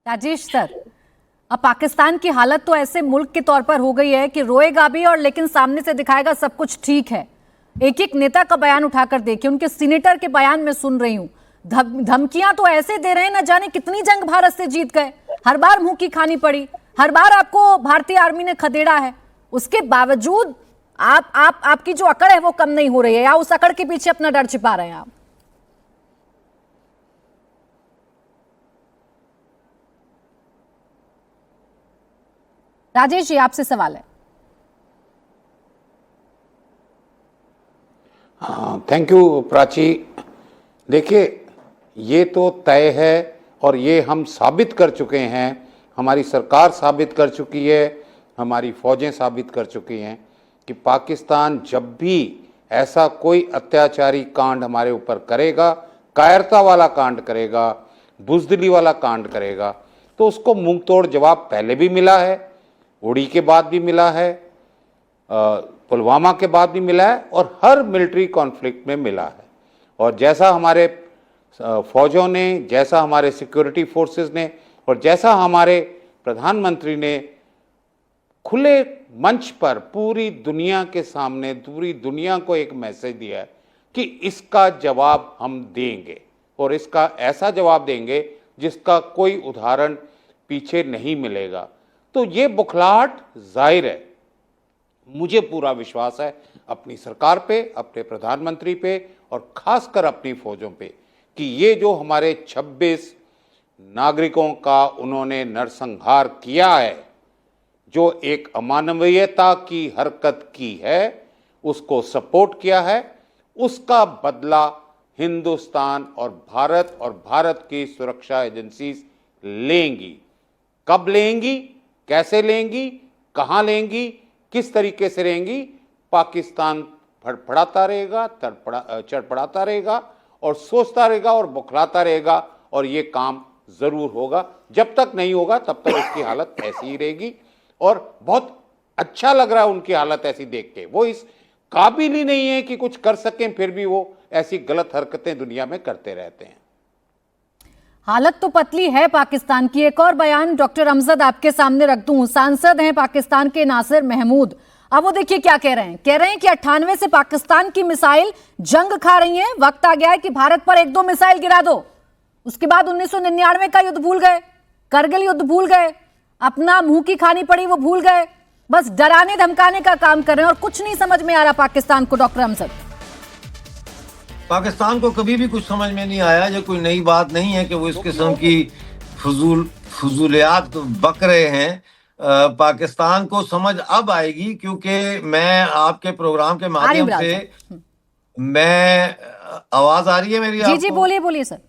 Rajesh sir, अब पाकिस्तान की हालत तो ऐसे मुल्क के तौर पर हो गई है कि रोएगा भी और लेकिन सामने से दिखाएगा सब कुछ ठीक है। एक एक नेता का बयान उठाकर देखिए, उनके सीनेटर के बयान में सुन रही हूं, धमकियां तो ऐसे दे रहे हैं, न जाने कितनी जंग भारत से जीत गए, हर बार मुंह की खानी पड़ी, हर बार आपको भारतीय आर्मी ने खदेड़ा है। उसके बावजूद आपकी जो अकड़ है वो कम नहीं हो रही है, या उस अकड़ के पीछे अपना डर छिपा रहे हैं आप? राजेश जी, आपसे सवाल है। हाँ, थैंक यू प्राची। देखिए, ये तो तय है और ये हम साबित कर चुके हैं, हमारी सरकार साबित कर चुकी है, हमारी फौजें साबित कर चुकी हैं कि पाकिस्तान जब भी ऐसा कोई अत्याचारी कांड हमारे ऊपर करेगा, कायरता वाला कांड करेगा, बुजदिली वाला कांड करेगा, तो उसको मुंह तोड़ जवाब पहले भी मिला है, उड़ी के बाद भी मिला है, पुलवामा के बाद भी मिला है और हर मिलिट्री कॉन्फ्लिक्ट में मिला है। और जैसा हमारे फौजों ने, जैसा हमारे सिक्योरिटी फोर्सेस ने और जैसा हमारे प्रधानमंत्री ने खुले मंच पर पूरी दुनिया के सामने पूरी दुनिया को एक मैसेज दिया है कि इसका जवाब हम देंगे और इसका ऐसा जवाब देंगे जिसका कोई उदाहरण पीछे नहीं मिलेगा। तो ये बुखलाहट जाहिर है, मुझे पूरा विश्वास है अपनी सरकार पे, अपने प्रधानमंत्री पे और खासकर अपनी फौजों पे कि ये जो हमारे 26 नागरिकों का उन्होंने नरसंहार किया है, जो एक अमानवीयता की हरकत की है, उसको सपोर्ट किया है, उसका बदला हिंदुस्तान और भारत की सुरक्षा एजेंसी लेंगी। कब लेंगी, कैसे लेंगी, कहां लेंगी, किस तरीके से लेंगी, पाकिस्तान फड़फड़ाता रहेगा, चड़पड़ाता रहेगा और सोचता रहेगा और बुखलाता रहेगा और ये काम जरूर होगा। जब तक नहीं होगा तब तक उसकी हालत ऐसी ही रहेगी। और बहुत अच्छा लग रहा है उनकी हालत ऐसी देख के, वो इस काबिल ही नहीं है कि कुछ कर सकें, फिर भी वो ऐसी गलत हरकतें दुनिया में करते रहते हैं। हालत तो पतली है पाकिस्तान की। एक और बयान डॉक्टर अमजद आपके सामने रख दूं। सांसद हैं पाकिस्तान के नासिर महमूद, अब वो देखिए क्या कह रहे हैं कि 98 से पाकिस्तान की मिसाइल जंग खा रही हैं, वक्त आ गया है कि भारत पर 1-2 मिसाइल गिरा दो। उसके बाद 1999 का युद्ध भूल गए, करगिल युद्ध भूल गए, अपना मुंह की खानी पड़ी वो भूल गए, बस डराने धमकाने का काम कर रहे हैं और कुछ नहीं समझ में आ रहा पाकिस्तान को। डॉक्टर अमजद, पाकिस्तान को कभी भी कुछ समझ में नहीं आया। ये कोई नई बात नहीं है कि वो इस किस्म की फजूलियात बक रहे हैं। पाकिस्तान को समझ अब आएगी, क्योंकि मैं आपके प्रोग्राम के माध्यम से, मैं आवाज आ रही है मेरी? जी जी, बोलिए सर।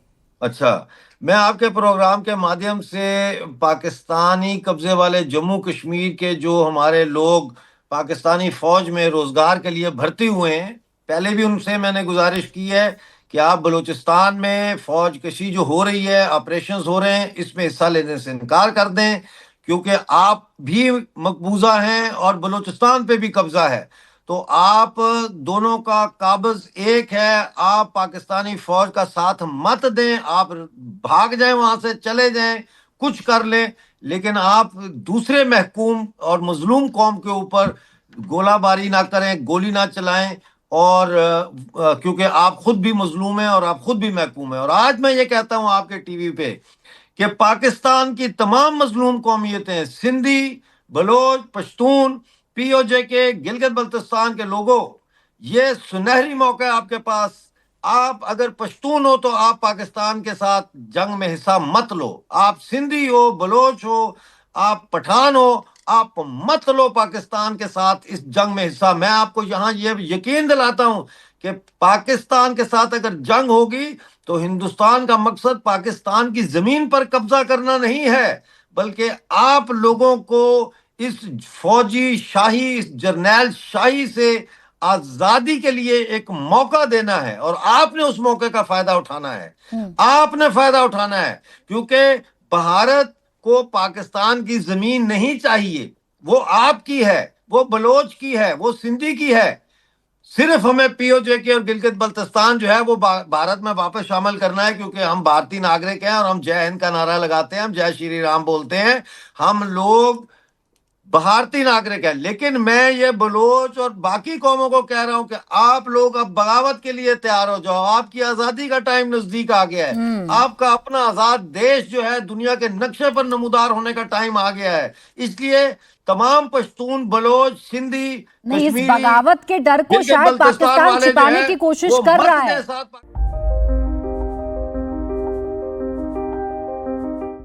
अच्छा, मैं आपके प्रोग्राम के माध्यम से पाकिस्तानी कब्जे वाले जम्मू कश्मीर के जो हमारे लोग पाकिस्तानी फौज में रोजगार के लिए भर्ती हुए हैं, पहले भी उनसे मैंने गुजारिश की है कि आप बलूचिस्तान में फौज कशी जो हो रही है, ऑपरेशंस हो रहे हैं, इसमें हिस्सा लेने से इनकार कर दें, क्योंकि आप भी मकबूजा हैं और बलूचिस्तान पे भी कब्जा है। तो आप दोनों का काबज एक है। आप पाकिस्तानी फौज का साथ मत दें, आप भाग जाएं, वहां से चले जाएं, कुछ कर लें, लेकिन आप दूसरे महकूम और मजलूम कौम के ऊपर गोलाबारी ना करें, गोली ना चलाएं। और क्योंकि आप खुद भी मजलूम हैं और आप खुद भी महकूम हैं। और आज मैं ये कहता हूं आपके टीवी पे कि पाकिस्तान की तमाम मजलूम कौमियतें, सिंधी, बलोच, पश्तून, पीओजे के, गिलगित बल्तिस्तान के लोगों, ये सुनहरी मौका है आपके पास। आप अगर पश्तून हो तो आप पाकिस्तान के साथ जंग में हिस्सा मत लो। आप सिंधी हो, बलोच हो, आप पठान हो, आप मत लो पाकिस्तान के साथ इस जंग में हिस्सा। मैं आपको यहां ये यकीन दिलाता हूं कि पाकिस्तान के साथ अगर जंग होगी तो हिंदुस्तान का मकसद पाकिस्तान की जमीन पर कब्जा करना नहीं है, बल्कि आप लोगों को इस फौजी शाही, इस जर्नैल शाही से आजादी के लिए एक मौका देना है। और आपने उस मौके का फायदा उठाना है, आपने फायदा उठाना है, क्योंकि भारत को पाकिस्तान की जमीन नहीं चाहिए। वो आपकी है, वो बलोच की है, वो सिंधी की है। सिर्फ हमें पीओजे के और गिलगित बल्तिस्तान जो है वो भारत में वापस शामिल करना है, क्योंकि हम भारतीय नागरिक हैं और हम जय हिंद का नारा लगाते हैं, हम जय श्री राम बोलते हैं, हम लोग भारतीय नागरिक है। लेकिन मैं ये बलोच और बाकी कौमों को कह रहा हूं कि आप लोग अब बगावत के लिए तैयार हो जाओ। आपकी आजादी का टाइम नजदीक आ गया है। आपका अपना आजाद देश जो है दुनिया के नक्शे पर नमूदार होने का टाइम आ गया है। इसलिए तमाम पश्तून, बलोच, सिंधी, नहीं, इस कश्मीरी, बगावत के डर को गिलगित शायद बल्तिस्तान पाकिस्तान वाले जो छिपाने है की कोशिश वो कर मर्द रहा के है। साथ